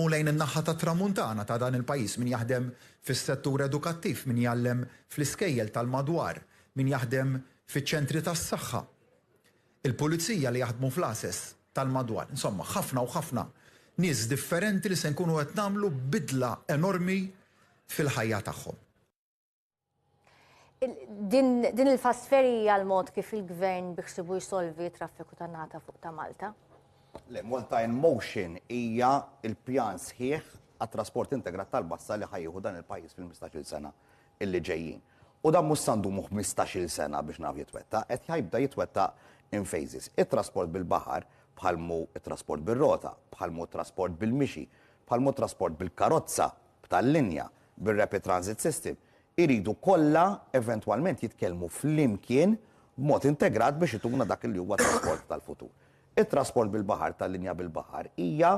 naħdmu lejn in-naħa tat tramuntana ta' dan il-pajjiż, min jaħdem fis-settur edukattiv, min jgħallem fl-iskejjel tal-madwar, min jaħdem fiċ-ċentri tas-saħħa. Il-pulizija li jaħdmu fl-ases tal-madwar. Insomma, ħafna u ħafna nies differenti li se nkunu qed nagħmlu bidla enormi fil-ħajja tagħhom. Din il-fast ferry għal-mod kif il-gvern biħsibu jsolvi traffiku ta' nata fuq ta' Malta? Le, Malta in Motion hija il-pjan sħiħ għat-trasport integrat tal-bassa li ħajjieħu dan il-pajjiż fil-15-il sena illi ġejjin. U dan mhux sandumu 15-il sena biex naf jitwettaq, qed jibda jitwettaq in phases. It-trasport bil-baħar bħalmu it-trasport bil-rota, bħalmu trasport bil-mixi, bħalmu trasport bil-karozza, b'tal-linja, bil-rapid transit system. Iridu kollha eventwalment jitkellmu fl-imkien b'mod integrat biex ituna dak li huwa trasport tal-futur. It-trasport bil-baħar tal-linja bil-baħar hija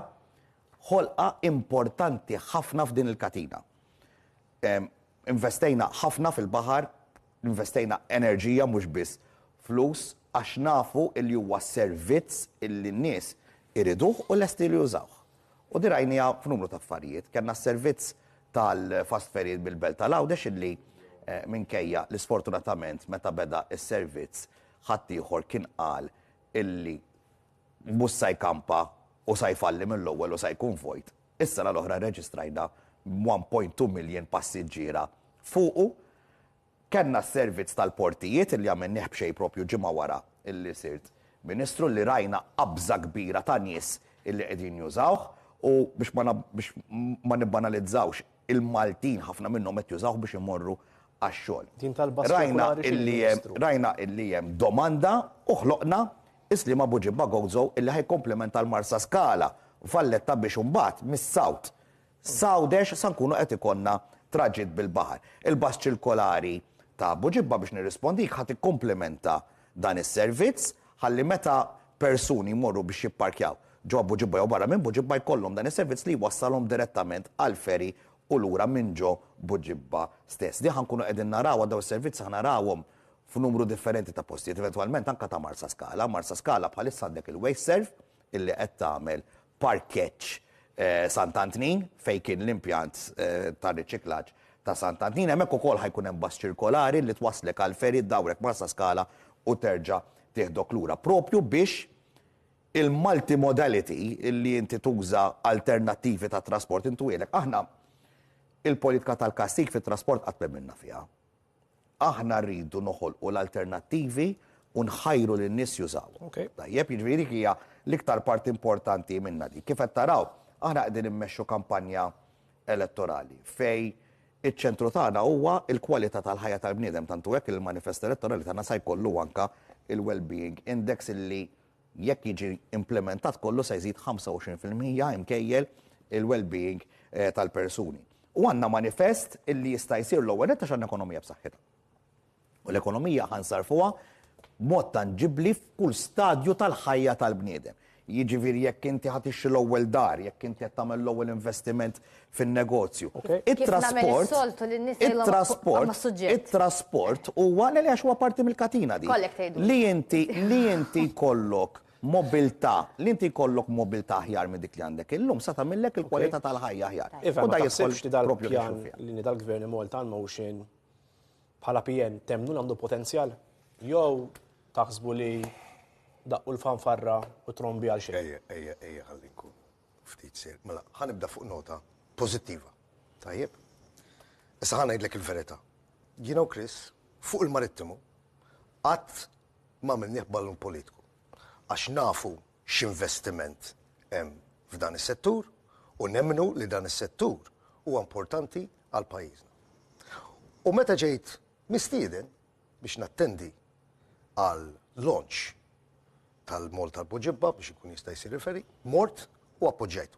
ħolqa importanti ħafna f'din il-katina. Investejna ħafna fil-baħar, investejna enerġija mhux biss flus għax nafu li huwa servizz illi n-nies iriduh u lesti li jużawh. U dirajnija f'numru ta' affarijiet, kellna s-servizz tal-fast ferry bil-Belt tal-Għawdex illi minkejja li sfortunatament meta beda s-servizz ħadd ieħor kien qal illi mhux se jkampa u se jfalli mill-ewwel u se jkun vojt. Issa l-oħra reġistrajna 1.2 miljun passiġġiera fuqu. Kenna s-servizz tal-portijiet illi għamilnieh b'xejn propju ġimgħa wara illi sirt Ministru li rajna qabża kbira ta' nies illi qegħdin jużawh u biex ma nibbanalizzawx il-Maltin ħafna minnhom qed jużawh biex imorru għax-xogħol. Din tal-bas Rajna illi hemm domanda u ħloqna isli ma Buġibba Gowzow illi ħajkomplementa l-Marsa Skala u Valletta biex imbagħad mis-Sawt. Sawdex sa nkunu qed ikollna traġit bil-baħar. Il-bas ċirkolari ta' Buġibba biex nirrispondik ħadd ikkomplementa dan is-servizz ħalli meta persuni jmorru biex jipparkjaw ġo Buġibba jew barra minn Buġibba jkollhom dan is-servizz li jwassalhom direttament għal ferry u lura minn ġo Buġibba stess. Di ħankunu qegħdin naraw daw is-servizzi ħanarawhom f'numru differenti ta' postijiet, eventwalment anke ta' Marsa Skala. Marsa Skala bħalissa għandek il-Waste Serve illi qed tagħmel parkeġġ Sant'Antnin fejn kien l-impjant ta' riċiklaġġ ta' Sant'Antnin. Hemmhekk ukoll ħajkun hemm bass ċirkolari li twaslek għal ferry dawrek Marsa Skala u terġa' tieħdok lura propju biex il-multimodality illi inti tuża alternattivi ta' trasport intuilek. Aħna il-politika tal-kastik fit-trasport qatt minna fiha. Aħna rridu noħolqu l-alternattivi u nħajru lin-nies jużaw. Tajjeb, jiġifieri hija l-iktar parti importanti minna di. Kif qed taraw, aħna qegħdin immexxu kampanja elettorali fej iċ-ċentru tagħna huwa l-kwalità tal-ħajja tal-bniedem tantu hekk il-manifest elettorali tagħna se jkollu anke il-well-being index illi jekk jiġi implementat kollu se jżid 25% imkejjel il-well-being tal-persuni. U għandna manifest illi jista' jsir l-ewwel nett għax għandna ekonomija b'saħħitha. U l-ekonomija ħansarfuha b'mod tanġibbli f'kull stadju tal-ħajja tal-bniedem. Jiġifieri jekk inti ħatixxi l-ewwel dar, jekk inti qed tagħmel l-ewwel investiment fin-negozju. It-trasport huwa għax huwa parti mill-katina di. Li inti jkollok mobilità, li inti jkollok mobilità aħjar minn dik li għandek illum sa tagħmillek il-kwalità tal-ħajja aħjar. U da jissolx li dal-pjan li dal-Gvern Malta Motion bħala PN temnu għandu potenzjal? Jew taħsbu li daqqu l-fanfarra u trombi għal xejn? Ejja ħalli nkun ftit sir. Mela, ħanibda fuq nota pożittiva. Tajjeb? Issa ħa ngħidlek il-verità. Jiena u Chris fuq il-Marittimu qatt m'għamilnieh ballun politiku. Għax nafu x'investiment hemm f'dan is-settur u nemmnu li dan is-settur huwa importanti għal pajjiżna. U meta ġejt mistieden biex nattendi għal launch tal-mall tal-Buġibba biex ikun jista' jsir il-ferry, mort u appoġġjajtu.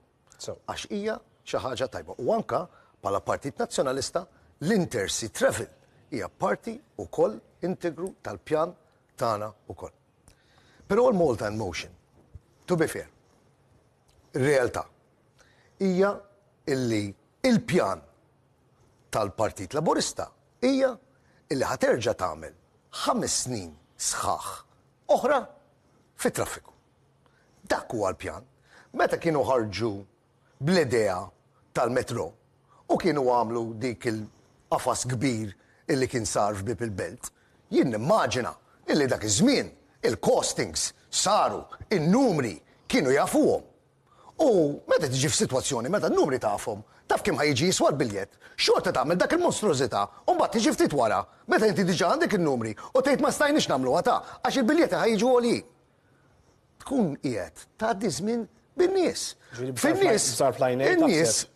Għax hija xi ħaġa tajba. U anke bħala Partit Nazzjonalista l-Intercity Travel hija parti wkoll integru tal-pjan tagħna wkoll. Però l-Malta in Motion, to be fair, ir-realtà hija illi il-pjan tal-Partit Laburista hija illi ħaterġa' tagħmel 5 snin sħaħ oħra fit-traffiku. Dak huwa l-pjan. Meta kienu ħarġu bl-idea tal-metro u kienu għamlu dik il-qafas kbir illi kien sar f'Bib il-Belt, jien nimmaġina illi dak iż-żmien il-costings saru, in-numri kienu jafuhom. U meta tiġi f'sitwazzjoni meta n-numri tafhom, taf kemm ħajġi jiswa l-biljett, xorta tagħmel dak il-monstrużità, u mbagħad tiġi ftit wara, meta inti diġà għandek in-numri u tgħid ma stajniex nagħmluha ta' għax il-biljetti ħajġu għoli. Tkun qiegħed tgħaddi żmien bin-nies.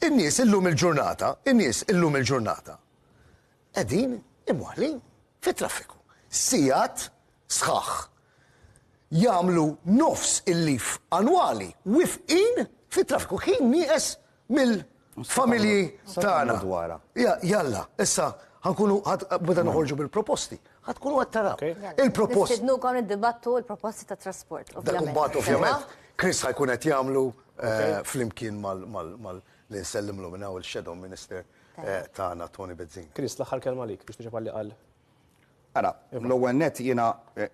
In-nies illum il-ġurnata qegħdin imwaħlin fit-traffiku. Sigħat sħaħ jagħmlu nofs il-lif annwali wifqin fit-traffiku ħin nieqes mill-familji tagħna. Jalla, issa ħankunu beda noħorġu bil-proposti. Ħadkunu qed taraw. Il-proposti. Nistidnukom niddibattu il-proposti ta' trasport, ovvjament. Ovvjament, Chris ħajkun qed jagħmlu flimkien li nsellimlu minn hawn il-Shadow Minister tagħna Tony Bezzin. Chris, l-aħħar kelma lik biex tiġi palli qal. Ara, l-ewwel net jiena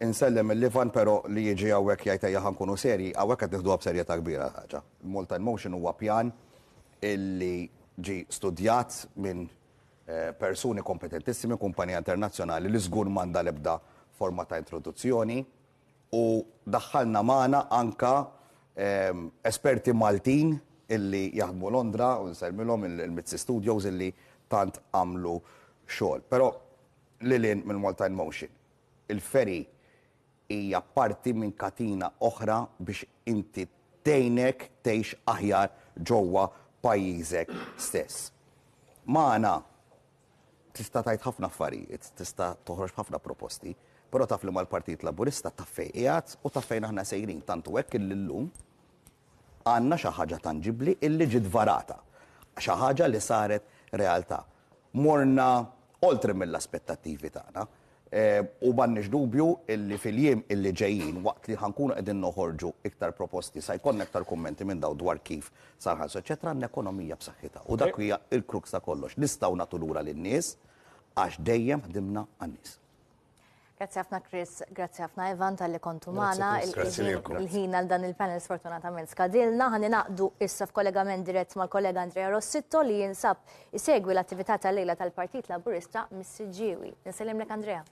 insellem il-Livan però li jiġi hawnhekk jgħid ejja ħankunu serji, hawnhekk qed nieħduha b'serjetà kbira ħaġa. Il-Malta in Motion huwa pjan illi ġi studjat minn persuni kompetentissimi, kumpanija internazzjonali li żgur m'għandha l-ebda forma ta' introduzzjoni u daħħalna magħna anka esperti Maltin illi jaħdmu Londra u nsellmilhom il-Mitzi Studios illi tant għamlu xogħol. Però lilin minn Malta in Motion. Il-ferry hija parti minn katina oħra biex inti tgħinek tgħix aħjar ġewwa pajjiżek stess. Magħna tista' tgħid ħafna affarijiet, tista' toħroġ ħafna proposti, però taf li mal-Partit Laburista taf fejn qiegħed u taf fejn aħna sejrin tantu hekk illum għandna xi ħaġa tanġibbli illi ġiet varata, xi ħaġa li saret realtà. Morna oltre mill-aspettattivi tagħna u m'għandniex dubju illi fil-jiem illi ġejjin waqt li ħankunu qegħdin noħorġu iktar proposti sa jkollna iktar kummenti minn daw dwar kif sarħas eċetera għandna ekonomija b'saħħitha. U dak hija l-krux ta' kollox. Nistgħu nagħtu lura lin-nies għax dejjem ħdimna għan-nies. Grazzi ħafna Chris, grazzi ħafna Ivan tal-li kontu magħna il-ħin għal dan il-panel sfortunatament skadilna. Ħani naqdu issa f'kollegament dirett mal-kollega Andrea Rossitto li jinsab isegwi l-attività tal-lejla tal-Partit Laburista mis-Siġġiewi. Nisellimlek Andrea.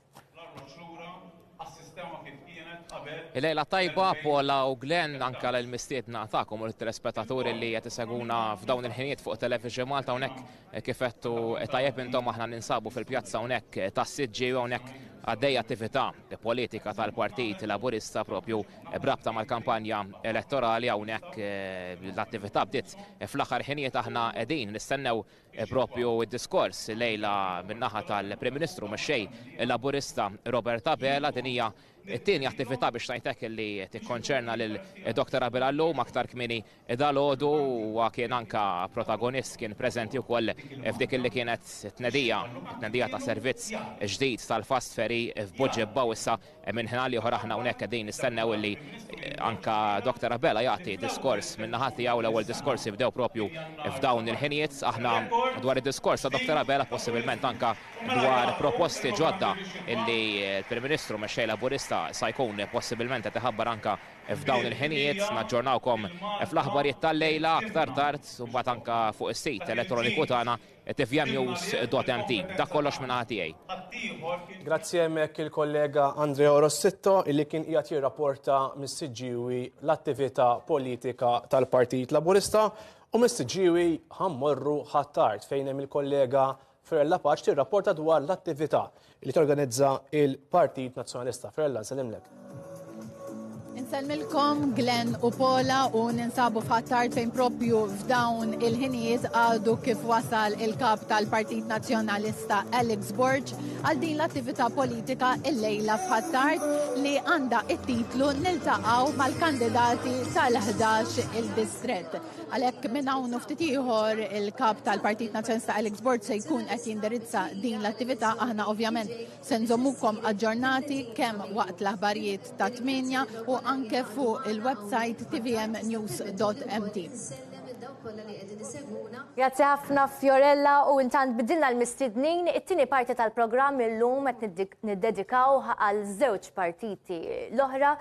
Il-lejla tajba, Paula u Glenn, anka l-mistiedna ta'kom u l-telespettaturi li qed iseguna f'dawn il-ħinijiet fuq Television Malta hawnhekk kif qedtu tajjeb intom aħna ninsabu fil-pjazza hawnhekk tas-Siġġiewi hawnhekk għaddej attività politika tal-Partit Laburista propju brabta mal-kampanja elettorali hawnhekk l-attività bdiet fl-aħħar ħinijiet aħna qegħdin nistennew propju d-diskors lejla min-naħa tal-Prim Ministru mexxej Laburista Robert Abela din hija it-tieni attività biex ngħidlek li tikkonċerna lil Dr. Abela llum aktar kmieni dalodu huwa kien anka protagonist kien preżenti wkoll f'dik li kienet tnedija ta' servizz ġdid tal-Fast Ferry f'Buġġibba u issa minn ħina li oħra aħna hawnhekk qegħdin nistennew li anka Dr. Abela jagħti diskors minn naħa tiegħu l-ewwel diskors jibdew propju f'dawn il-ħinijiet aħna dwar id-diskors ta' Dr. Abela possibilment anka dwar proposti ġodda illi l-Prim Ministru mexxej Laburista sa jkun possibilment qed iħabbar anka f'dawn il-ħinijiet naġġornawkom fl-aħbarijiet tal-lejla aktar tard u mbagħad anka fuq is-sit elettroniku tagħna tvmnews.mt. Dak kollox minn ħadd tiegħi. Grazzi hemmhekk il-kollega Andrea Rossitto illi kien qiegħed jirrapporta mis-Siġġiewi l-attività politika tal-Partit Laburista u mis-Siġġiewi ħammorru ħadd-tard fejn hemm il-kollega Ferella Paċ tirrapporta dwar l-attività li torganizza il-Partit Nazzjonalista. Ferella, nsellimlek. Inselmilkom Glenn u Paula u ninsabu f'ħattart fejn propju f'dawn il-ħinijiet għadu kif wasal il-kap tal-Partit Nazzjonalista Alex Borg għal din l-attività politika il-lejla f'ħattart li għanda it-titlu niltaqgħu mal-kandidati tal-11 il-distret. Għalhekk minn hawn ftit ieħor il-kap tal-Partit Nazzjonalista Alex Borg se jkun qed jindirizza din l-attività aħna ovvjament se nżommukom aġġornati kemm waqt l-aħbarijiet ta' 8 u anke fuq il-website tvmnews.mt. Grazzi ħafna Fiorella u intant bidilna l-mistidnin. It-tieni parti tal-programm illum qed niddedikaw għal żewġ partiti l-oħra.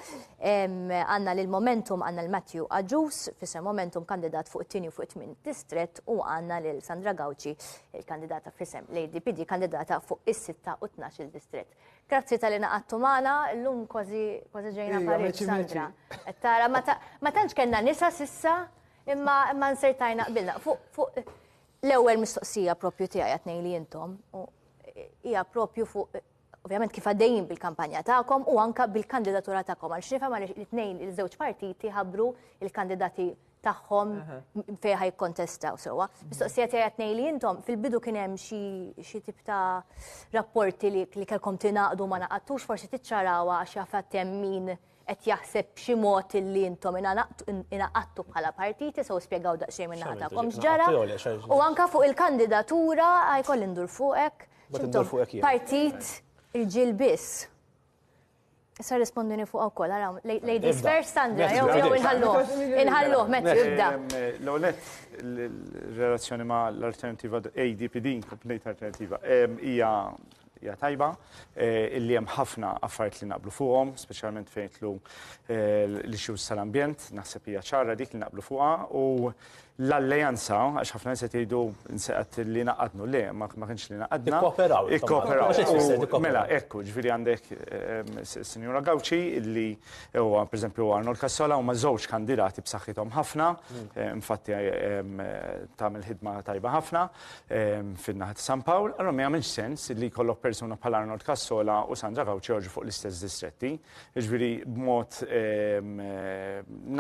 Għandna lil Momentum għandna l-Matthew Aġus, fisem Momentum kandidat fuq it-tieni u fuq it-tmien distrett u għandna lil Sandra Gawci, il-kandidata fisem l-ADPD, kandidata fuq is-6 u 12 distrett. Grazzi tal-li naqattu magħna, llum kważi ġejna parir Sandra. Tara ma tantx kellna nisa sissa. Imma nsertajna qbilna. Fuq l-ewwel mistoqsija propju tiegħi qed ngħidli intom hija propju fuq ovvjament kif għaddejjin bil-kampanja tagħkom u anke bil-kandidatura tagħkom għal xifhem għaliex it-tnejn il-żewġ partiti ħabbru il-kandidati tagħhom fejn ħajkontestaw sewwa. Mistoqsija tiegħi qed ngħidli intom fil-bidu kien hemm xi tip ta' rapporti li kellkom tingħaqdu ma naqadtux forsi tiċċarawha għax jafat hemm min qed jaħseb b'xi mod illi intom inaqadtu bħala partiti sew spjegaw daqsxejn minn naħa tagħkom x'ġara. U anke fuq il-kandidatura ħajkolli ndur fuqek. Partit irġiel biss. Issa rispondini fuq ukoll, araw, ladies first, Sandra, jew inħalluh, Matthew, ibda. L-għolet, il-relazzjoni ma l-alternativa ADPD, complete alternativa, hija tajba, illi hemm ħafna affarijiet li naqblu fuqhom, speċjalment fejn jitlu l-issues tal-ambjent, naħseb hija ċara dik li naqblu fuqha u l-alleanza, għax ħafna nies qed jgħidu nsaqat li naqadnu le, ma kienx li naqadna. Ikkooperaw. Mela, ekku, ġifieri għandek Sinjura Gawci illi huwa pereżempju Arnold Cassola huma żewġ kandidati b'saħħithom ħafna, infatti tagħmel ħidma tajba ħafna fin-naħa ta' San Pawl, allura ma jagħmilx sens li jkollok persuna bħal Arnold Cassola u Sandra Gawci joħorġu fuq l-istess distretti. Jiġifieri b'mod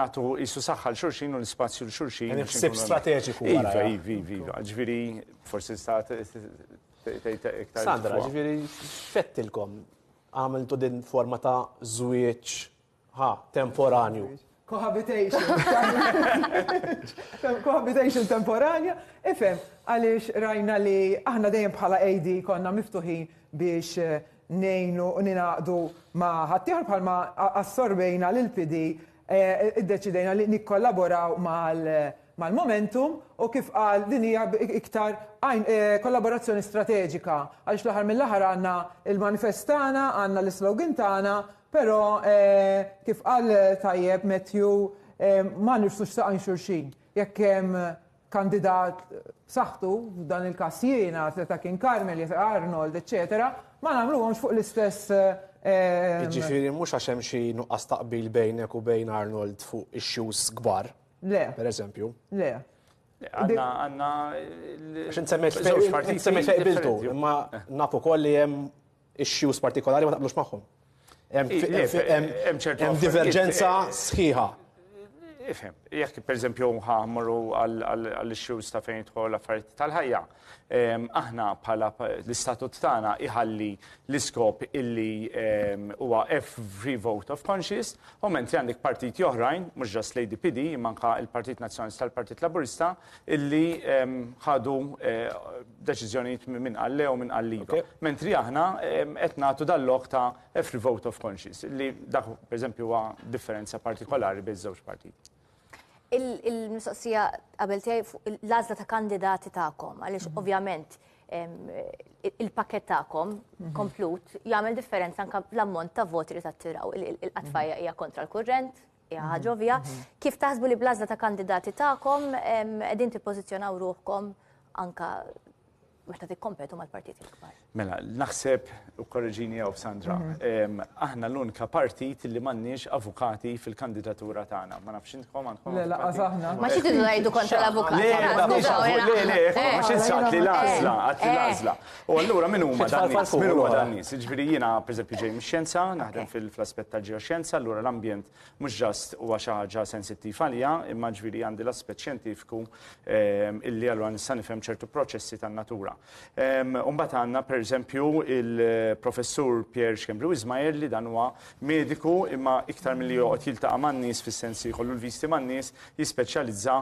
nagħtu qisu saħħa l xulxin u l-ispazju l xulxin. Sib strateġiku wara. Iva, ġifieri forsi stat iktar. Sandra, ġifieri fettilkom għamiltu din forma ta' żwieġ temporanju. Cohabitation temporanja, ifhem għaliex rajna li aħna dejjem bħala AD konna miftuħin biex nejnu u ninaqdu ma' ħaddieħor bħalma assorbejna l-PD iddeċidejna li nikkollaboraw mal-Momentum u kif qal din hija iktar kollaborazzjoni strateġika għaliex l-aħħar mill-aħħar għandna il-manifest tagħna, għandna l-slogan tagħna, però kif qal tajjeb Matthew ma nirfsux saqajn xulxin. Jekk hemm kandidat b'saħħtu f'dan il-każ jiena ta' kien Carmel, Arnold, eċetera, ma nagħmluhomx fuq l-istess. Ġifieri mhux għax hemm xi nuqqas taqbil bejnek u bejn Arnold fuq issues kbar. Le. Pereżempju. Le. Għandna għax insemmejt fejqbiltu, imma nafu ukoll li hemm issues partikolari ma taqblux magħhom. Hemm diverġenza sħiħa. Ifhem, jekk pereżempju ħammorru għall-issues ta' fejn jidħol affarijiet tal-ħajja, aħna bħala l-istatut tagħna iħalli l-iskop illi huwa every vote of conscience, u mentri għandek partiti oħrajn, mhux ġast l-ADPD, manka il-Partit Nazzjonalista tal-Partit Laburista, illi ħadu deċiżjonijiet minn qalle u minn qalliba. Mentri aħna qed nagħtu dal-lok ta' every vote of conscience, illi dak pereżempju huwa differenza partikolari bejn żewġ partiti. Il-mistoqsija qabel tiegħi fuq l-għażla ta' kandidati tagħkom, għaliex ovvjament il-pakket tagħkom komplut jagħmel differenza anke l-ammont ta' voti li tattiraw. Il-qatfajja hija kontra l-kurrent, hija ħaġa ovvja. Kif taħsbu li bl-għażla ta' kandidati tagħkom qegħdin tippożizzjonaw ruħkom anke meta tikkompetu mal-partiti l-kbar? Mela, naħseb, u korreġini jew Sandra, aħna l-unika partit li m'għandniex avukati fil-kandidatura tagħna. Ma nafx intkom għandkom. Le, laqas aħna. Ma xi tidu ngħidu kontra l-avukati. Ma xi saqt li l-għażla, għat li l-għażla. U allura min huma dan nies? Jiġifieri jiena pereżempju ġej mix-xjenza, naħdem fl-aspett tal-ġeoxjenza, allura l-ambjent mhux ġast huwa xi ħaġa sensittiv għalija, imma ġifieri għandi l-aspett xjentifiku illi allura nista' nifhem ċertu proċessi tan-natura. kultura. Mbagħad għandna pereżempju il-professur Pierre Xkembru Ismail li dan huwa mediku imma iktar milli joqgħod jiltaqa' man-nies fis-sensi jkollu l-visti man-nies jispeċjalizza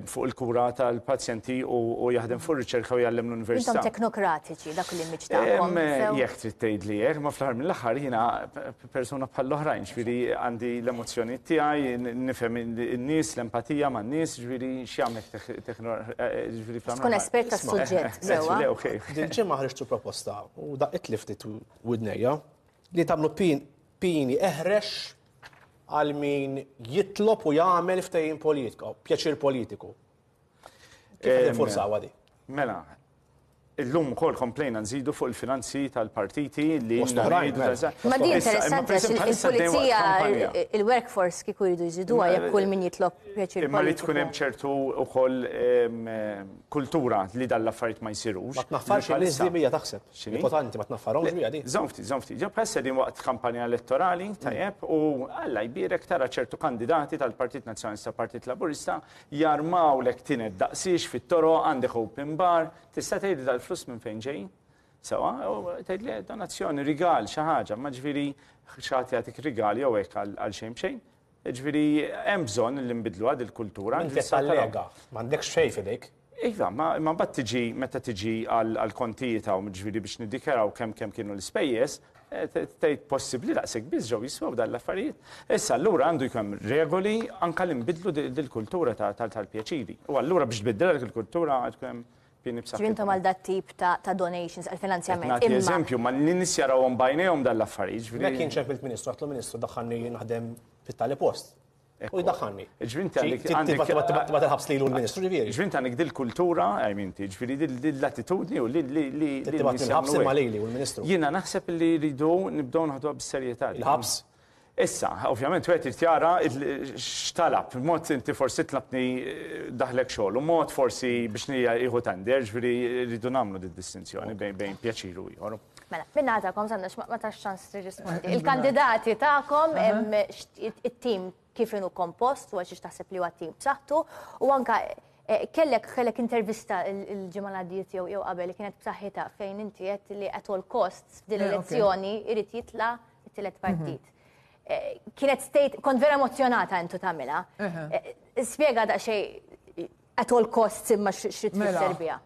fuq il-kura tal-pazjenti u jaħdem fuq ir-riċerka u jgħallem l-università. Intom teknokratiċi dak li miġtaqhom. Jekk trid tgħidli hekk, ma fl-aħħar mill-aħħar jiena persuna bħall-oħrajn, ġifieri għandi l-emozzjoni tiegħi, nifhem in-nies, l-empatija man-nies, ġifieri x'jagħmel ġifieri fl-aħħar. Tkun espert tas-suġġett sewwa. Din ġimgħa ħriġtu proposta u daqqit li ftit widnejja li tagħmlu pini eħrex għal min jitlob u jagħmel ftehim politiku, pjaċir politiku. Kif tinforzaw għadi? Mela, illum ukoll komplejna nżidu fuq il-finanzi tal-partiti li Ma di interessanti il-pulizija, il-workforce kieku jridu jżiduha jekk kull min jitlob pjaċir politiku. Imma li tkun hemm ċertu ukoll kultura li dan l-affarijiet ma jsirux. Ma tnaffarx il-niżdibija taħseb. Importanti ma tnaffarhomx bija di. Żonfti. Ġew bħessa din waqt kampanja elettorali tajjeb u Alla jbierek tara ċertu kandidati tal-Partit Nazzjonalista Partit Laburista jarmaw lek tinet daqsix fit-toroq għandek open bar, tista' tgħid dal-flus minn fejn ġejjin. Sewa, tgħidli donazzjoni, rigal, xi ħaġa, ma ġifieri xi ħadd jagħtik rigal jew hekk għal xejn. Ġifieri hemm bżonn li nbidlu għad il-kultura. Inti tallega, m'għandekx xejn fidejk. Iva, ma mbagħad tiġi meta tiġi għal kontijiet hawn ġifieri biex niddikjaraw kemm kienu l-ispejjeż, tgħid possibbli daqshekk biss ġew jiswew dan l-affarijiet. Issa allura għandu jkun regoli anke li nbidlu dil-kultura tal-pjaċiri. U allura biex tbiddel il-kultura tkun pieni b'saħħithom. Ġvintom għal dat tip ta' donations, għal finanzjament. Nagħti eżempju, ma n-nies jarawhom bajnejhom dan l-affarijiet. Jekk kien ċemp il-Ministru, għatlu Ministru daħħalni naħdem fit-tali post. U jdaħħalni. Tibgħat il-ħabs lilu l-Ministru ġifieri. Ġvinti għandek dil-kultura, għajminti, ġifieri dil-attitudni u li tibgħat il-ħabs imma lili u l-Ministru. Jiena naħseb li rridu nibdew naħduha bis-serjetà. Il-ħabs? Issa, ovvjament, għet irtjara xtalab, mod inti forsi tlabni daħlek xogħol, u mod forsi biex nija iħu tander, ġviri rridu namlu distinzjoni bejn pjaċiru ieħor. Mela, minna għatakom, sandax ma tax ċans tirrispondi. Il-kandidati ta'kom, it-tim kif inu kompost, u għaxix taħseb li huwa tim b'saħħtu, u anka kellek intervista il-ġimgħa għaddiet jew qabel li kienet b'saħħitha fejn inti qed li at all costs din l-elezzjoni irid jitla' it-tielet partit. Kienet kont vera emozjonata intu tagħmilha. Spjega daqsxejn at all costs imma x'rid tfisser biha.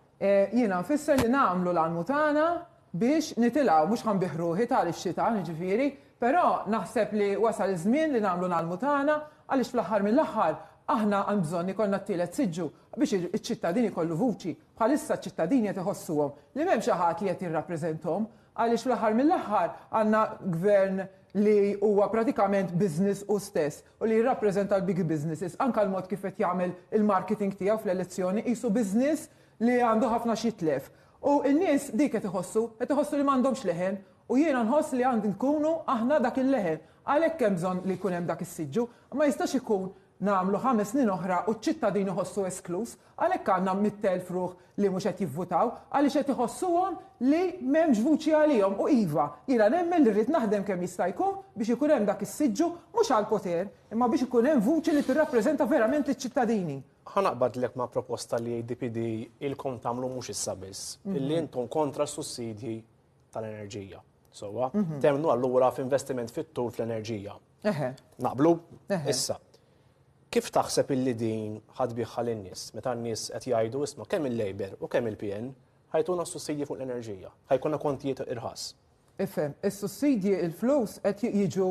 Jiena nfisser li nagħmlu l-almutana biex nitilgħu mhux ħanbiħruħi tal-ix-xita, jiġifieri, però naħseb li wasal iż-żmien li nagħmlu l-almutana għaliex fl-aħħar mill-aħħar aħna hemm bżonn ikollna t-tielet siġġu biex iċ-ċittadini jkollu vuċi. Bħalissa ċ-ċittadini qed iħossuhom li m'hemm xi ħadd li qed jirrappreżentahom għaliex fl-aħħar mill-aħħar għandna gvern li huwa pratikament business u stess u li jirrappreżenta l-big businesses anke l-mod kif qed jagħmel il-marketing tiegħu fl-elezzjoni qisu business li għandu ħafna xitlef. U n-nies dik qed iħossu li m'għandhomx leħen u jiena nħoss li għandi nkunu aħna dak il-leħen. Għalhekk hemm bżonn li jkun hemm dak is-siġġu, ma jistax ikun nagħmlu 5 snin oħra u ċ-ċittadini ħossu esklus, għalhekk għandna 100,000 ruħ li mhux qed jivvutaw, għaliex qed iħossuhom li m'hemmx vuċi għalihom u iva, jiena nemmen li rrid naħdem kemm jista' jkun biex ikun hemm dak is-siġġu mhux għall-poter, imma biex ikun hemm vuċi li tirrappreżenta verament iċ-ċittadini. Ħanaqbad lek ma' proposta li DPD ilkom tagħmlu mhux issa biss, illi intom kontra s-sussidji tal-enerġija. Sewwa, temnu allura f'investiment fit-tul fl-enerġija. Naqblu? Issa. Kif taħseb illi din ħadbiħħa lin-nies meta n-nies qed jgħidu isma' kemm il-Labor u kemm il-PN ħajtuna sussidji fuq l-enerġija, ħajkuna kontijiet irħas. Ifhem, is-sussidji il-flus qed jiġu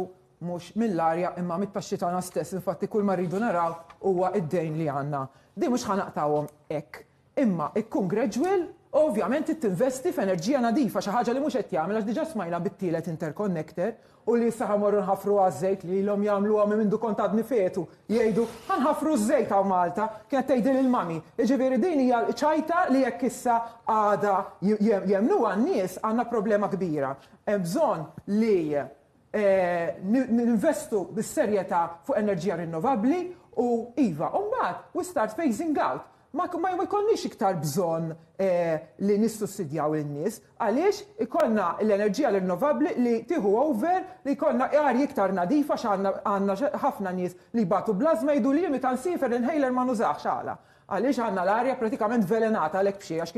mhux mill-arja imma mit-taxxi tagħna stess, infatti kull ma rridu naraw huwa id-dejn li għandna. Di mhux ħanaqtawhom hekk, imma ikkun gradual ovvjament tinvesti f'enerġija nadifa xi ħaġa li mhux qed jagħmel għax diġà smajna bit-tielet interconnector u li issa ħamorru nħaffru għaż-żejt li ilhom jagħmluha minn mindu kont għadni fetu jgħidu ħanħaffru ż-żejt hawn Malta kienet tgħidil il-mami. Jiġifieri din hija ċajta li jekk issa għada jemnuha n-nies għandna problema kbira. Hemm bżonn li ninvestu bis-serjetà fuq enerġija rinnovabbli u iva, u mbagħad we start phasing out. ma jkollniex iktar bżonn li nissussidjaw lin-nies għaliex ikollna l-enerġija rinnovabbli li tieħu over li jkollna arji iktar nadifa għandna ħafna nies li batu blażma jgħidu li meta nsifer inhaler ma nużax għala. Għaliex għandna l-arja pratikament velenata għalhekk b'xi għax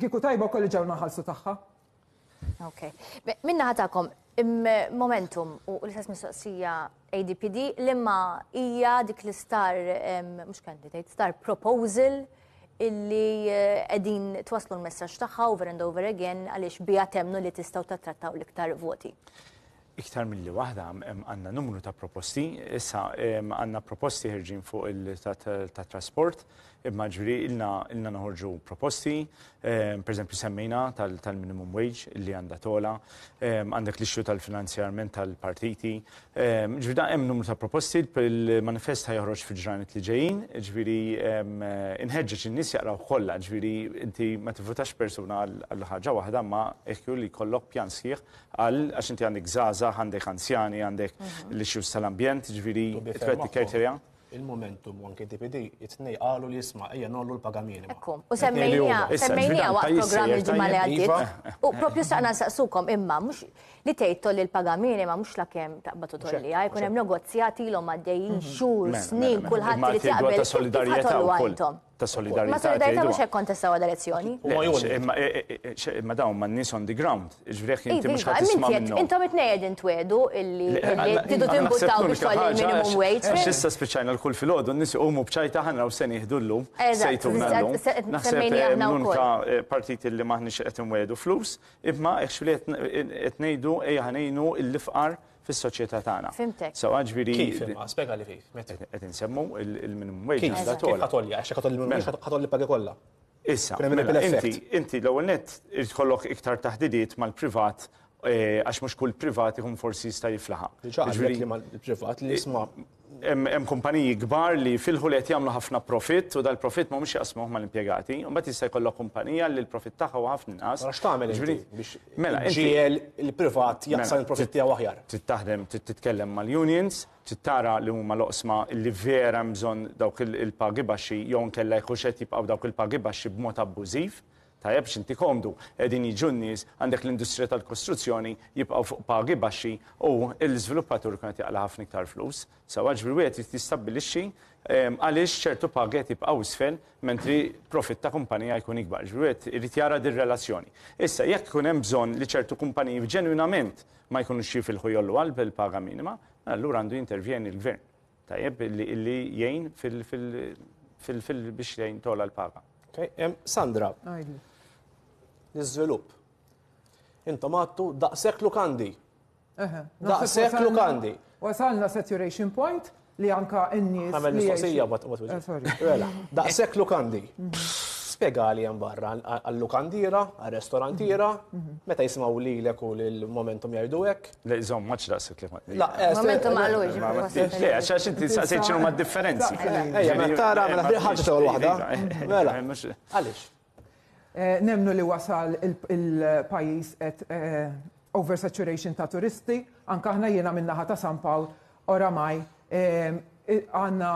kieku tajba wkoll ġew naħallsu tagħha. Ok. Minna ħatakom, momentum u l-istess mistoqsija ADPD l-imma hija dik l-star, mhux candidate, star proposal illi qegħdin twaslu l-messaġġ tagħha over and over again għaliex biha temnu li tistgħu tattrattaw l-iktar voti. Iktar mill-li waħda għandna numru ta' proposti, issa għandna proposti ħirġin fuq il-trasport, imma ġviri ilna noħorġu proposti, per eżempju semmejna tal-minimum wage illi għandha tola, għandek l-ixxu tal-finanzjarment tal-partiti, ġviri hemm numru ta' proposti, il-manifest ħajħroġ fil-ġranet li ġejjin, ġviri inħeġġeġ in-nies jaqraw kollha, ġviri inti ma tivvutax persuna għal ħaġa waħda ma eħkju li jkollok pjan sħiħ għax inti għandek żgħażagħ, għandek anzjani, għandek l-issues tal-ambjent, ġviri twetti kriterja. Il-momentum anke DPD it-tnej qalu li jisma' ejja nollu l-paga minima. U semmejnija waqt programm il-ġimgħa li għaddiet. U propju staqna nsaqsukom imma mhux li tgħid tolli l-paga minima mhux lakemm taqbad tollija, jkun hemm negozjati ilhom għaddejjin xhur, snin, kulħadd irid jaqbel ta' solidarjetà wkoll. Ta' solidarjetà. Ma solidarjetà mhux hekk kontestaw għad-elezzjoni. Imma dawn ma' nies on the ground. Ġifieri inti mhux ħadd tisma' minnhom. Intom it-tnejn intwedu illi tidu timbutaw biex tolli minimum wage. Issa spiċċajna l-kull fil-għodu, n-nies iqumu b'ċajta ħanra u se nieħdu llum. Sejtuna llum. Naħseb l-unika partiti li maħniex qed inwedu flus, imma actually qed ngħidu ejja ħanejnu l-ifqar fis-soċjetà tagħna. Fimtek. So ġifieri Kif imma spjega li kif? qed insemmu il-minimum wage. Kif ħatolli għax ħatolli minimum wage ħatolli pagi kollha. Issa, inti l-ewwel nett irid tkollok iktar taħdidiet mal-privat għax mhux kull privat ikun forsi jista' jiflaħa. Ġifieri li mal-privat li jisma' hemm kumpaniji kbar li filħu li qed jagħmlu ħafna profitt u dal-profitt mhumiex jaqsmuh mal-impjegati, u mbagħad jista' jkollok kumpanija li l-profitt tagħha huwa ħafna inqas. Għax tagħmel biex ġiel il-privat jaqsam il-profitt tiegħu aħjar. Trid taħdem, trid titkellem mal-unions, trid tara li huma l-oqsma li vera hemm bżonn dawk il-pagi baxxi jew nkella jkun qed jibqgħu dawk il-pagi baxxi b'mod abbużiv. Tajjeb x'inti komdu qegħdin jiġu n-nies għandek l-industrija tal-kostruzzjoni jibqgħu fuq pagi baxxi u l-iżviluppatur kien qed jaqla ħafna iktar flus. Sewwa ġifieri wieħed jistabbilixxi għaliex ċertu pagi qed jibqgħu isfel mentri profitt ta' kumpanija jkun ikbar. Ġifieri wieħed irid jara din relazzjoni. Issa jekk ikun hemm bżonn li ċertu kumpaniji ġenwinament ma jkunux jifilħu jollu għal bil-paga minima, allura għandu jintervjeni l-gvern. Tajjeb illi jgħin biex jgħin tola l-paga. Sandra, l-iżvilupp. Intom għattu daqshekk lukandi. Daqshekk lukandi. Wasalna saturation point li anka n-nies. Għamel mistoqsija daqshekk lukandi. Spjega li hemm barra għall-lukandira, għal-restorantira, meta jismaw lilek u l-momentum jgħidu hekk. Le żomm maċ daqshekk li Momentum għalux. Le għax inti saqsejt x'inhu mad-differenzi. Ejja, meta tara mela ħaġa tewwel waħda. Mela. Għaliex? Nemnu li wasal il-pajjiż qed oversaturation ta' turisti, anke aħna jiena min-naħa ta' San Pawl oramaj għandna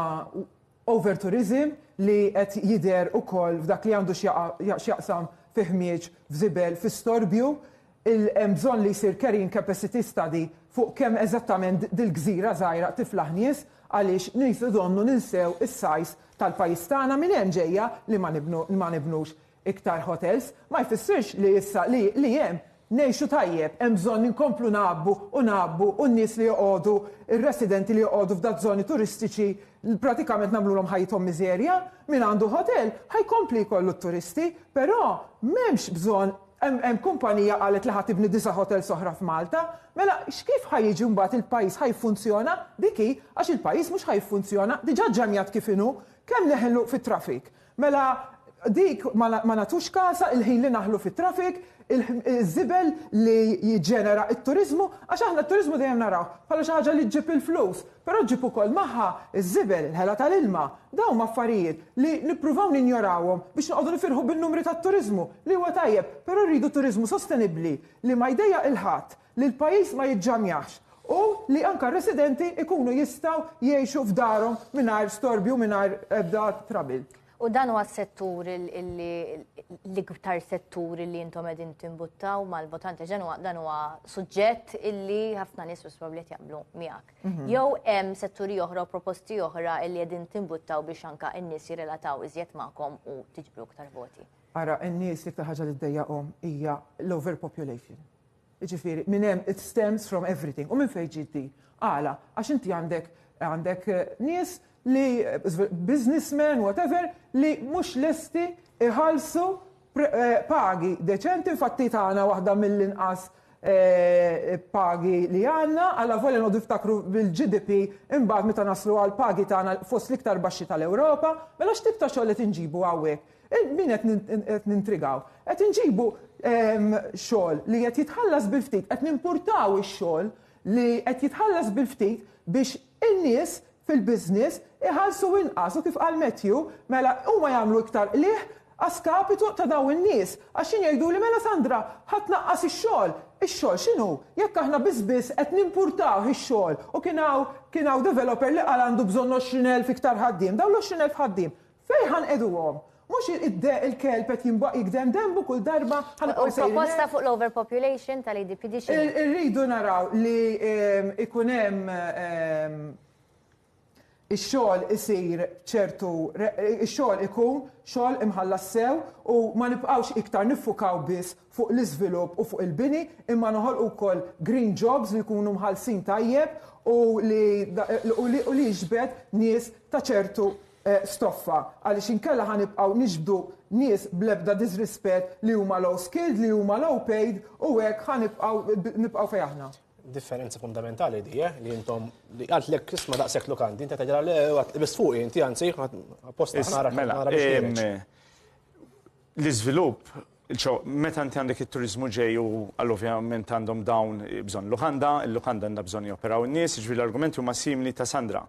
overtourism li qed jidher ukoll f'dak li għandu x'jaqsam fi ħmieġ, f'żibel, fi-storbju, hemm bżonn li jsir carrying capacity study fuq kemm eżattament dil-gżira żgħira tiflaħ nies għaliex nies idonnu ninsew is-sajs tal-pajjiż tagħna minn hemm ġejja li ma nibnux iktar hotels, ma jfissirx li issa li hemm ngħixu tajjeb, hemm bżonn inkomplu nabbu u n-nies li joqogħdu, ir-residenti li joqogħdu f'dak żoni turistiċi pratikament nagħmluhom ħajthom miżerja, min għandu hotel ħajkompli jkollu t-turisti, però m'hemmx bżonn hemm kumpanija qalet li ħad tibni 9 hotels oħra f'Malta, mela x'kif ħajjiġi mbagħad il-pajjiż ħajfunzjona diki għax il-pajjiż mhux ħajfunzjona diġà ġamjat kif inhu kemm neħellu fit-traffic. Mela dik ma nagħtux kasa il-ħin li naħlu fit-traffic, il-żibel li jiġġenera it-turizmu, għax aħna t-turizmu dejjem naraw bħala xi ħaġa li ġġib il-flus, però ġġib ukoll magħha iż-żibel, il-ħela tal-ilma, dawn affarijiet li nippruvaw ninjorawhom biex noqogħdu nifirħu bin-numri tat-turizmu li huwa tajjeb, però rridu turizmu sostenibbli li ma jdejjaq il-ħadd, li l-pajjiż ma jiġġamjax u li anke r-residenti ikunu jistgħu jgħixu f'darhom mingħajr storbju mingħajr ebda trabil. U dan huwa s-settur l-iktar settur li intom qegħdin timbuttaw mal-votanti dan huwa suġġett illi ħafna nies probabbli jaqblu miegħek. Jew hemm setturi oħra u proposti oħra li qegħdin timbuttaw biex anke n-nies jirrelataw iżjed magħkom u tiġbru aktar voti. Ara, n-nies li ħaġa li ddejjaqhom hija l-overpopulation. Jiġifieri minn hemm it stems from everything. U minn fejn ġiddi? Għala, għax inti għandek nies li businessmen, whatever, li mhux lesti iħallsu pagi deċenti, infatti tagħna waħda mill-inqas pagi li għandna, għalla volja nodu iftakru bil-GDP imbagħad meta naslu għal pagi tagħna fost l-iktar baxxi tal-Ewropa, mela x'tib ta' xogħol qed inġibu hawnhekk. Min qed nintrigaw? Qed inġibu xogħol li qed jitħallas bil-ftit, qed nimpurtaw ix-xogħol li qed jitħallas bil-ftit biex in-nies fil-business iħallsu inqas u kif qal Matthew mela huma jagħmlu iktar qlieħ għaskapitu ta' daw in-nies. Għax jgħidu li mela Sandra ħadd naqqas ix-xogħol. Ix-xogħol x'inhu? Jekk aħna biss qed nimpurtaw ix-xogħol u kien hawn developer li qal għandu bżonn 20,000 iktar ħaddiem, dawn l-20,000 ħaddiem fejn ħanqeduhom? Mhux il-kelb qed jigdem dembu kull darba ħanqgħu proposta fuq l-overpopulation tal-ADPD xi. Irridu naraw li ikun hemm ix-xogħol isir ċertu ix-xogħol ikun xogħol imħallas sew u ma nibqgħux iktar niffukaw biss fuq l-iżvilupp u fuq il-bini imma noħolqu wkoll green jobs li jkunu mħallsin tajjeb u li jiġbed nies ta' ċertu stoffa għaliex inkella ħanibqgħu niġbdu nies bl-ebda disrispett li huma low skilled, li huma low paid u hekk ħanibqgħu fejn aħna. Differenza fundamentali di, li intom li għalt lek isma daqshekk lokandi, inti taġra li bis fuq inti anzi apposta nara l-iżvilupp meta inti għandek it-turizmu ġej u ovvjament għandhom dawn bżonn lukanda, il-lukanda għandha bżonn joperaw in-nies, jiġri l-argumenti huma simili ta' Sandra.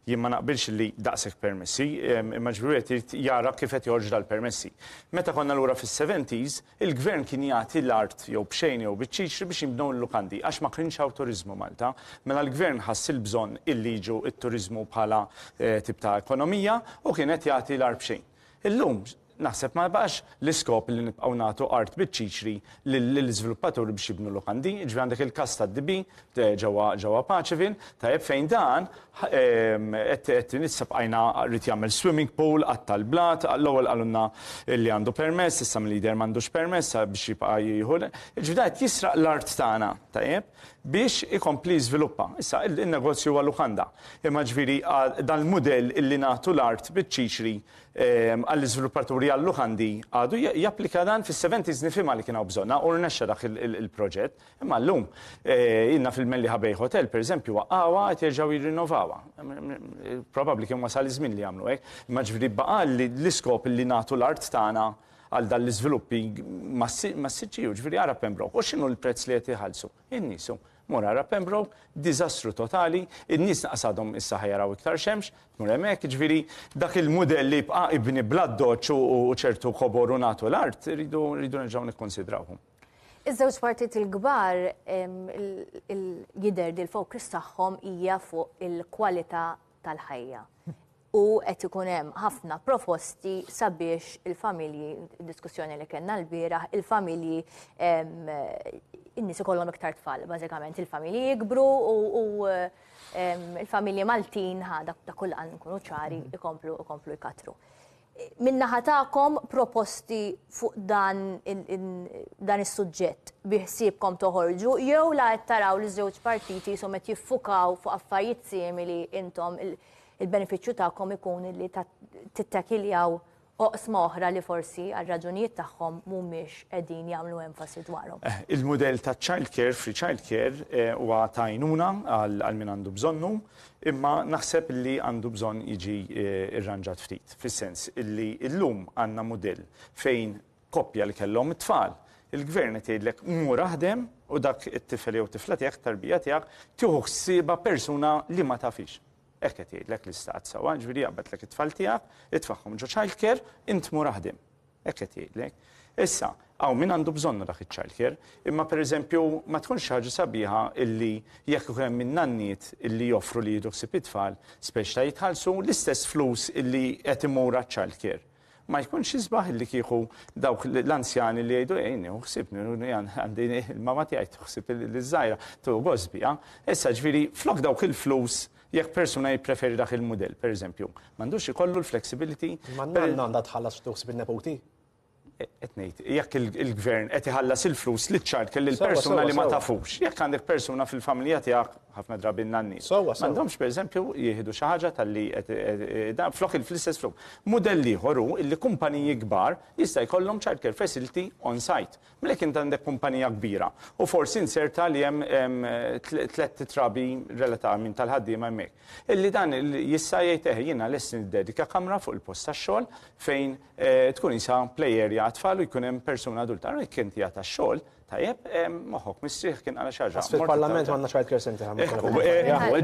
Jien ma naqbilx li daqshekk permessi, imma ġbir qed jara kif qed joħorġ dal-permessi. Meta konna lura fis-70s, il-gvern kien jagħti l-art jew b'xejn jew biċ-ċiċri biex jinbnew il-lukandi għax ma kienx hawn turizmu Malta, mela l-gvern ħass il-bżonn illi jiġu it-turizmu bħala tip ta' ekonomija u kien qed jagħti l-art b'xejn. Illum naħseb ma baqax l-iskop li nibqgħu nagħtu art biċ-ċiċri lill-iżviluppaturi biex jibnu lukandi, ġifieri għandek il-każ tad-dibi ġewwa Paċevin, tajjeb fejn dan qed nissab għajna rrid jagħmel swimming pool għatta l-blat, l-ewwel qalulna li għandu permess, issa mill-lider m'għandux permess biex jibqa' jieħu. Ġifieri qed jisraq l-art tagħna, tajjeb, biex ikompli jiżviluppa. Issa il-negozju huwa lukanda. Imma ġifieri dan il-mudell illi nagħtu l-art biċ-ċiċri għall-iżviluppaturi għall-lukandi għadu japplika dan fis-70s nifhimha li kienu bżonna u rnexxa dak il-proġett. Imma llum ilna fil-Melli Ħabej Hotel pereżempju waqqawha qed jerġgħu jirrinnovawha. Probabbli kien wasal iż-żmien li jagħmlu hekk, imma ġifieri baqa' l-iskop li nagħtu l-art tagħna għal dan l-iżviluppi massiċċi, ġifieri ara Pembroke. U x'inhu l-prezz li qed iħallsu? In-niesu. Mur ara Pembroke, diżastru totali, in-nies naqsadhom issa ħajaraw iktar xemx, tmur hemmhekk, ġifieri dak il-mudell li jibqa' ibni bladdoċ u ċertu kobor u nagħtu l-art, rridu nerġgħu nikkonsidrawhom. Iż-żewġ partit il-kbar jidher li l-fokus tagħhom hija fuq il-kwalità tal-ħajja. U qed ikun hemm ħafna proposti sabiex il-familji, diskussjoni li kellna l-bieraħ, il-familji in-nies ikollhom iktar tfal, bażikament il-familji jikbru u il-familji Maltin dak kull qal nkunu ċari ikomplu jkatru. Min-naħa tagħkom proposti fuq dan is-suġġett biħsiebkom toħorġu jew la qed taraw li żewġ partiti jisom qed jiffukaw fuq affarijiet simili intom il-benefiċċju tagħkom ikun li tittakiljaw oqsma oħra li forsi għal raġunijiet tagħhom mhumiex qegħdin jagħmlu enfasi dwarhom. Il-mudell ta' childcare, free childcare huwa ta' għajnuna għal min għandu bżonnu, imma naħseb li għandu bżonn jiġi irranġat ftit. Fis-sens illi llum għandna mudell fejn koppja li kellhom it-tfal. Il-gvern qed jgħidlek mur aħdem u dak it-tifel jew tifla tiegħek tarbija tiegħek tieħu ħsieba persuna li ma tafix. Hekk qed jgħidlek l-istat sewwa, ġifieri jaqbadlek it-tfal tiegħek, itfaħħom ġo childcare, int mur aħdem. Hekk qed jgħidlek. Issa, hawn min għandu bżonnu dak iċ-childcare, imma pereżempju ma tkunx ħaġa sabiħa illi jekk ikun hemm min nanniet illi joffru li jieħdu ħsieb it-tfal, speċi ta' jitħallsu l-istess flus illi qed imur għaċ-childcare. ma jkunx jisbaħ li kieku dawk l-anzjani li jgħidu ejni, uħsibni, għandi il-mama tiegħi tuħsib l-żgħira tu gosbi. Issa ġifieri flok dawk il-flus jekk persuna jippreferi dak il-mudell, pereżempju, m'għandux ikollu l-flexibility. Għandha tħallas tuħsib il-nepoti. Etnejt, jekk il-gvern qed iħallas il-flus li ċart kelli l-persuna li ma tafux. Jekk għandek persuna fil-familja tiegħek ħafna drabi n-nanni. M'għandhomx pereżempju jieħdu xi ħaġa tal-li flok il-flistess flok. Mudell ieħor hu li kumpaniji kbar jista' jkollhom childcare facility on site. Mlek int għandek kumpanija kbira u forsi inserta li hemm tliet trabi relatament tal-ħaddiema hemmhekk. Illi dan jista' jgħid jiena lest niddedika kamra fuq il-post tax-xogħol fejn tkun isa play area għatfall u jkun hemm persuna adulta. Għarri kien tija ta' xogħol, tajjeb, moħħok mistrieħ kien għala xaġa. Fil-parlament għandna childcare center.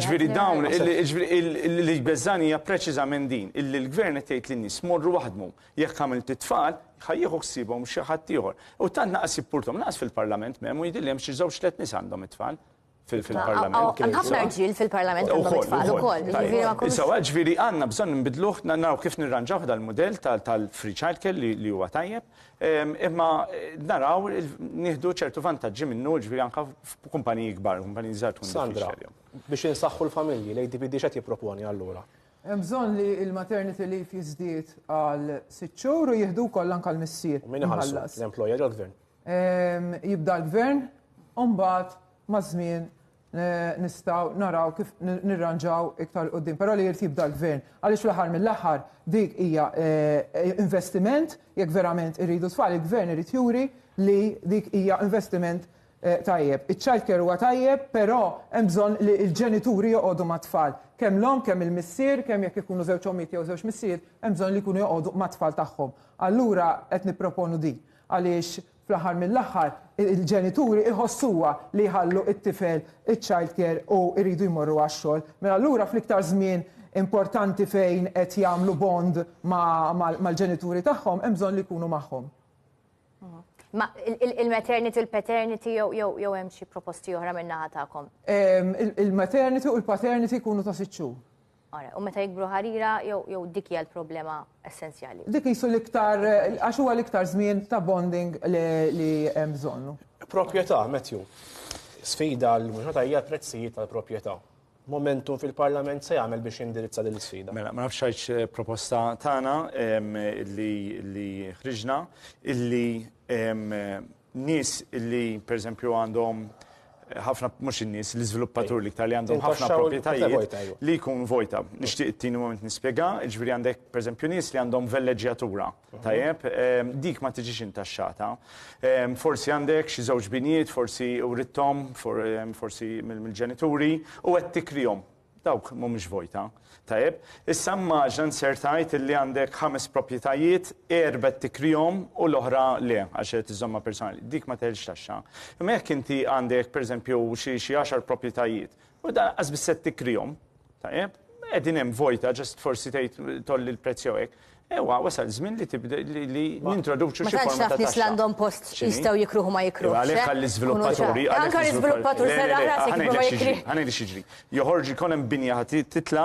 Ġifieri dawn li beżani hija preċiżament din, illi l-gvern qed jgħid lin-nies morru waħdmu jekk għamilt it-tfal ħajjieħu ħsibhom xi ħadd ieħor. U tant naqas jippurtom naqas fil-parlament m'hemm u jidhirli hemm xi żewġ tliet nies għandhom it-tfal. Fil-parlament. Ħafna rġiel fil-parlament għandhom it-tfal ukoll. Issa ġifieri għandna bżonn nbidluh naraw kif nirranġaw dal-mudell tal-free childcare li huwa tajjeb, imma naraw nieħdu ċertu vantaġġi minnu ġifieri anke f'kumpaniji kbar, kumpaniji żgħar tkun Sandra, biex insaħħu l-familji, l-ADPD x'qed jipproponi allura? Hemm bżonn li l-maternity leave jiżdied għal 6 xhur u jieħdu wkoll anke l-missier. Min iħallsu l-employer jew l-gvern? Jibda l-gvern u mbagħad ma' żmien nistgħu naraw kif nirranġaw iktar qudiem. Però li jrid jibda l-gvern għaliex fl-aħħar mill-aħħar dik hija investiment jekk verament irridu tfal, il-gvern irid juri li dik hija investiment tajjeb. Iċ-childcare huwa tajjeb, però hemm bżonn li l-ġenituri joqogħdu mat-tfal. Kemm l-om, kemm il-missier, kemm jekk ikunu żewġ ommiet jew żewġ missier, hemm bżonn li jkunu joqogħdu mat-tfal tagħhom. Allura qed nipproponu din għaliex fl-aħħar mill-aħħar il-ġenituri iħossuha li jħallu it-tifel iċ-childcare u jridu jmorru għax-xogħol. Mela allura fl-iktar żmien importanti fejn qed jagħmlu bond mal-ġenituri tagħhom hemm bżonn li jkunu magħhom. Ma il-maternity, il-paternity jew hemm xi proposti oħra min-naħa tagħkom? Il-maternity u l-paternity jkunu ta' 6 xhur. U meta jikbru ħarira jew dik hija l-problema essenzjali? Dik jisu l-iktar għax huwa l-iktar żmien ta' bonding li hemm bżonnu. Proprjetà, Matthew. Sfida l-mhux hija l-prezzijiet tal-proprjetà. Momentum fil-Parlament se jagħmel biex jindirizza din l-sfida. Mela, ma nafx xejn proposta tagħna li ħriġna illi nies illi pereżempju għandhom ħafna mhux in-nies l-iżviluppatur li iktar li għandhom ħafna proprjetajiet li jkun vojta. Nixtieq it-tieni moment nispjega, jiġifieri għandek pereżempju nies li għandhom velleġġjatura. Tajjeb, dik ma tiġix intaxxata. Forsi għandek xi żewġ binijiet, forsi uritthom, forsi mill-ġenituri u qed tikrihom. Dawk mhumiex vojta. Tajjeb, issa immaġna nsertajt li għandek 5 proprjetajiet, 4 tikrihom u l-oħra le għax qed iżomma personali. Dik ma teħilx taxxa. Imma jekk inti għandek pereżempju xi 10 proprjetajiet u da qasbis se tikrihom, tajjeb, qegħdin hemm vojta ġast forsi tgħid tolli l-prezz jew hekk. Ewa, wasal żmien li nintroduċu xi forma ta' taxxa. Ma għandhom post jistgħu jikruħu ma jikruħux. Għalhekk għall-iżviluppaturi. Anke l-iżviluppatur se raħras jikru. Ħanejdi xiġri. Joħorġ ikun hemm binja titla,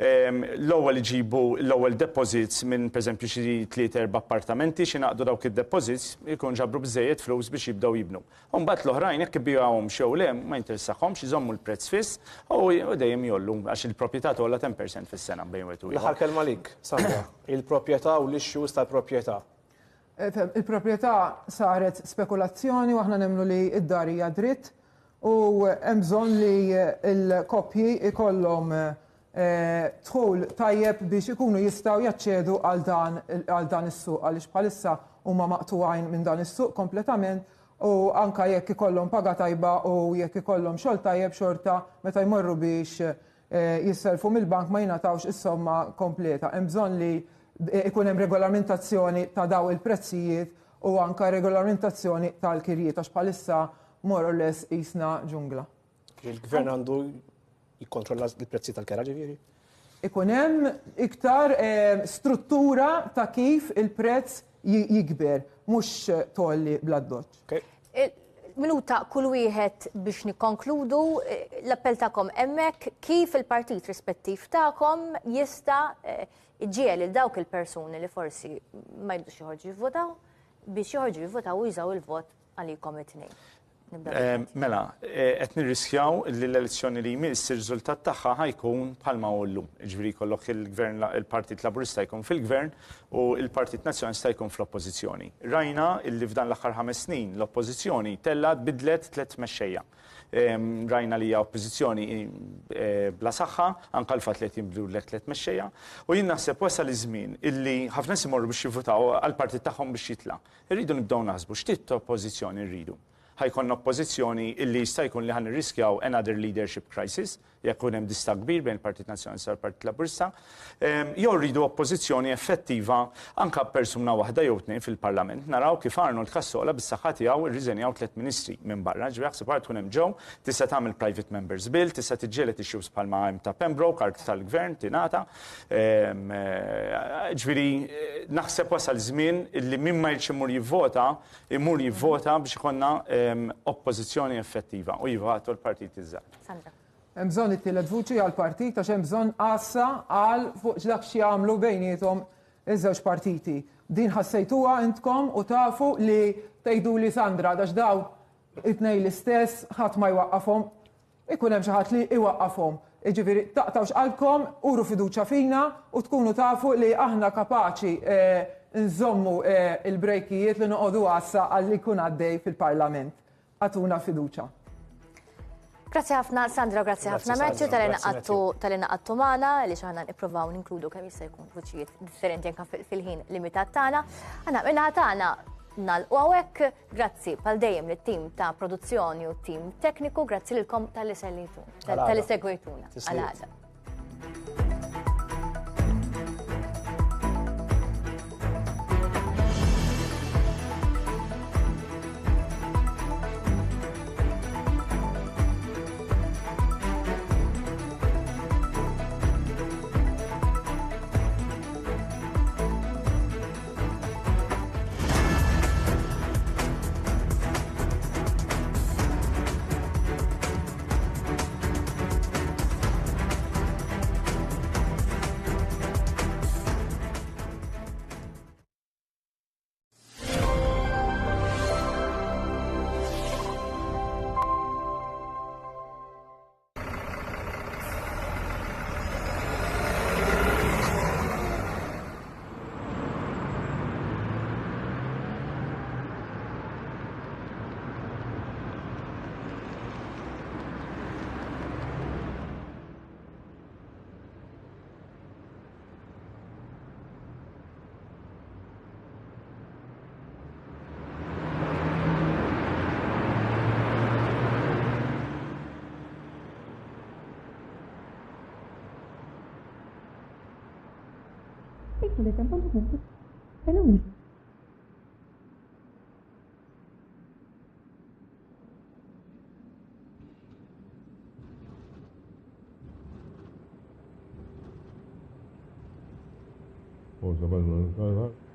l-ewwel iġibu l-ewwel deposits minn pereżempju xi 3-4 appartamenti xi naqdu dawk id-deposits ikun ġabru biżejjed flus biex jibdew jibnu. U mbagħad l-oħrajn jekk ibbiewhom xew le ma jinteressahomx iżommu l-prezz fiss u dejjem jollu għax il-proprjetà tolla 10% fis-sena bejn wieħed u ieħor. L-aħħar kelma lik, Sandra. Il-proprjetà u l-issues tal-proprjetà. Il-proprjetà saret spekulazzjoni u aħna nemmnu li id-dar hija dritt u hemm bżonn li l-koppji ikollhom dħul tajjeb biex ikunu jistgħu jaċċedu għal dan is-suq għaliex bħalissa huma maqtugħajn minn dan is-suq kompletament u anke jekk ikollhom paga tajba u jekk ikollhom xogħol tajjeb xorta meta jmorru biex jisselfu mill-bank ma jingħatawx is-somma kompleta. Hemm bżonn li ikun hemm regolamentazzjoni ta' daw il-prezzijiet u anke regolamentazzjoni tal-kirjiet għax bħalissa more or less qisna ġungla. Il-gvern għandu jikkontrolla l-prezzi tal-kera ġifieri? Ikun hemm iktar struttura ta' kif il-prezz jikber, mhux tolli bla doċċ. minuta kull wieħed biex nikkonkludu l-appell tagħkom hemmhekk kif il-partit rispettiv tagħkom jista' iġiel il dawk il-persuni li forsi ma jibdux joħorġu jivvotaw biex joħorġu jivvotaw u jużaw il-vot għalikom it-tnejn. Mela, qed nirriskjaw li l-elezzjoni li jmiss ir-riżultat tagħha ħajkun bħalma hu llum. Ġifieri jkollok il-Gvern il-Partit Laburista jkun fil-Gvern u l-Partit Nazzjonalista jkun fl-Oppożizzjoni. Rajna illi f'dan l-aħħar 5 snin l-Oppożizzjoni tella tbidlet 3 mexxejja. Rajna li hija oppożizzjoni bla saħħa, anke l-fatt li qed jinbdlu lek 3 mexxejja, u jien naħseb wasal iż-żmien illi ħafna nies imorru biex jivvutaw għall-partit tagħhom biex jitla'. Irridu nibdew naħsbu x'tit oppożizzjoni rridu. Ħajkonna oppożizzjoni illi jista' jkun li ħan nirriskjaw another leadership crisis, jekk hemm dista kbir bejn il-Partit Nazzjonalista u l-Partit Laburista, jew rridu oppożizzjoni effettiva anke persuna waħda jew tnejn fil-Parlament. Naraw kif Arnold Cassola bis-saħħa tiegħu irriżenjaw 3 ministri minn barra, ġifieri jaħseb tkun hemm ġew tista' tagħmel private members bill, tista' tiġġieled issues bħalma hemm ta' Pembroke, art tal-Gvern tingħata. Ġifieri naħseb wasal żmien illi min ma jridx imur jivvota biex ikollna oppożizzjoni effettiva u jivvatu l-partit iż-żgħar. Hemm bżonn it-tielet vuċi għall-partit għax hemm bżonn qassa għal fuq dak xi jagħmlu bejniethom iż-żewġ partiti. Din ħassejtuha intkom u tafu li tgħiduli Sandra għax daw it-tnejn l-istess ħadd ma jwaqqafhom, ikun hemm xi ħadd li iwaqqafhom. Jiġifieri taqtawx qalbkom, uru fiduċja fina u tkunu tafu li aħna kapaċi nżommu il-brejkijiet li noqogħdu għassa għal li jkun għaddej fil-Parlament. Għatuna fiduċja. Grazzi ħafna Sandra, grazzi ħafna Matthew tal-inaqattu magħna li xaħna nippruvaw ninkludu kemm jista' jkun vuċijiet differenti anke fil-ħin limitat tagħna. Aħna minnaħa tagħna nagħlqu hawnhekk, grazzi bħal dejjem lit-tim ta' produzzjoni u tim tekniku, grazzi lilkom tal-li segwejtuna. Għal Forse